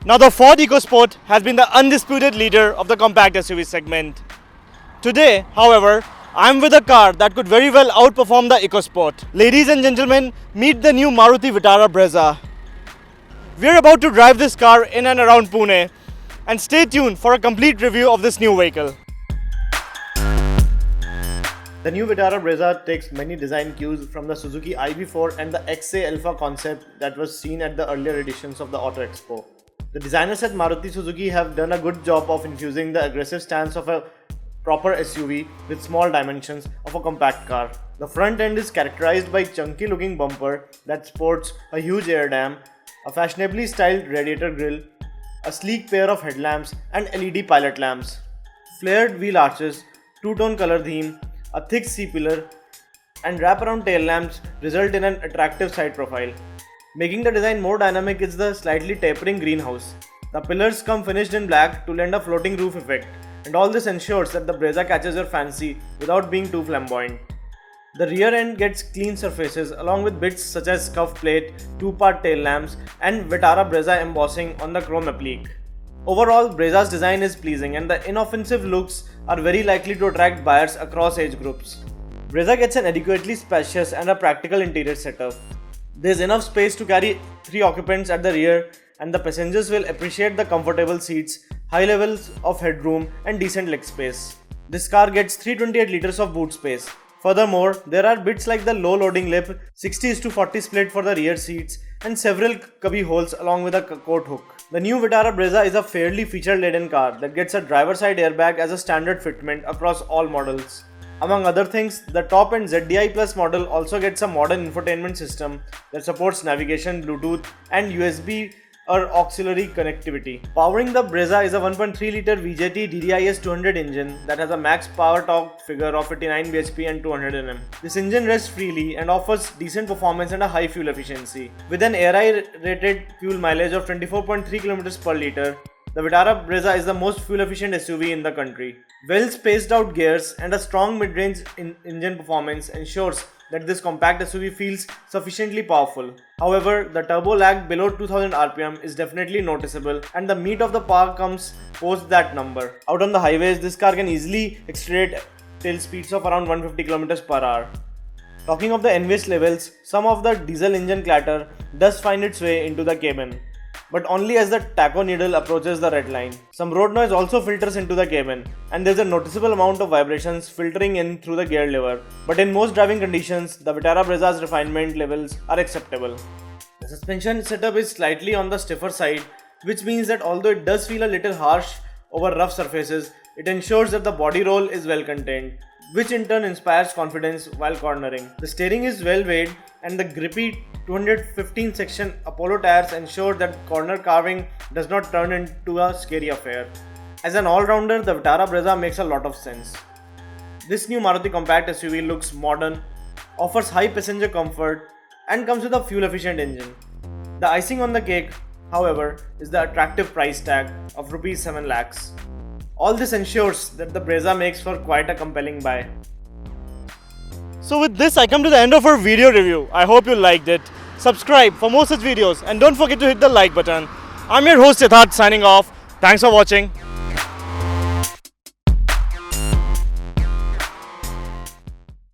Now the Ford EcoSport has been the undisputed leader of the compact SUV segment. Today, however, I'm with a car that could very well outperform the EcoSport. Ladies and gentlemen, meet the new Maruti Vitara Brezza. We're about to drive this car in and around Pune, and stay tuned for a complete review of this new vehicle. The new Vitara Brezza takes many design cues from the Suzuki IV4 and the XA Alpha concept that was seen at the earlier editions of the Auto Expo. The designers at Maruti Suzuki have done a good job of infusing the aggressive stance of a proper SUV with small dimensions of a compact car. The front end is characterized by chunky looking bumper that sports a huge air dam, a fashionably styled radiator grille, a sleek pair of headlamps and LED pilot lamps. Flared wheel arches, two-tone color theme, a thick C-pillar and wraparound tail lamps result in an attractive side profile. Making the design more dynamic is the slightly tapering greenhouse. The pillars come finished in black to lend a floating roof effect, and all this ensures that the Brezza catches your fancy without being too flamboyant. The rear end gets clean surfaces along with bits such as scuff plate, two-part tail lamps and Vitara Brezza embossing on the chrome applique. Overall, Brezza's design is pleasing and the inoffensive looks are very likely to attract buyers across age groups. Brezza gets an adequately spacious and a practical interior setup. There is enough space to carry 3 occupants at the rear, and the passengers will appreciate the comfortable seats, high levels of headroom and decent leg space. This car gets 328 liters of boot space. Furthermore, there are bits like the low loading lip, 60:40 split for the rear seats and several cubby holes along with a coat hook. The new Vitara Brezza is a fairly feature-laden car that gets a driver side airbag as a standard fitment across all models. Among other things, the top-end ZDI Plus model also gets a modern infotainment system that supports navigation, Bluetooth and USB or auxiliary connectivity. Powering the Brezza is a 1.3-litre VJT DDIS 200 engine that has a max power torque figure of 89 bhp and 200 Nm. This engine rests freely and offers decent performance and a high fuel efficiency. With an air-rated fuel mileage of 24.3 km per litre, the Vitara Brezza is the most fuel-efficient SUV in the country. Well-spaced-out gears and a strong mid-range engine performance ensures that this compact SUV feels sufficiently powerful. However, the turbo lag below 2000 rpm is definitely noticeable and the meat of the power comes post that number. Out on the highways, this car can easily accelerate till speeds of around 150 km per hour. Talking of the envious levels, some of the diesel engine clatter does find its way into the cabin, but only as the tacho needle approaches the red line. Some road noise also filters into the cabin, and there's a noticeable amount of vibrations filtering in through the gear lever. But in most driving conditions, the Vitara Brezza's refinement levels are acceptable. The suspension setup is slightly on the stiffer side, which means that although it does feel a little harsh over rough surfaces, it ensures that the body roll is well contained, which in turn inspires confidence while cornering. The steering is well weighed and the grippy 215 section Apollo tires ensure that corner carving does not turn into a scary affair. As an all-rounder, the Vitara Brezza makes a lot of sense. This new Maruti compact SUV looks modern, offers high passenger comfort and comes with a fuel-efficient engine. The icing on the cake, however, is the attractive price tag of Rs 7 lakhs. All this ensures that the Brezza makes for quite a compelling buy. So with this, I come to the end of our video review. I hope you liked it. Subscribe for more such videos and don't forget to hit the like button. I'm your host Siddharth signing off. Thanks for watching.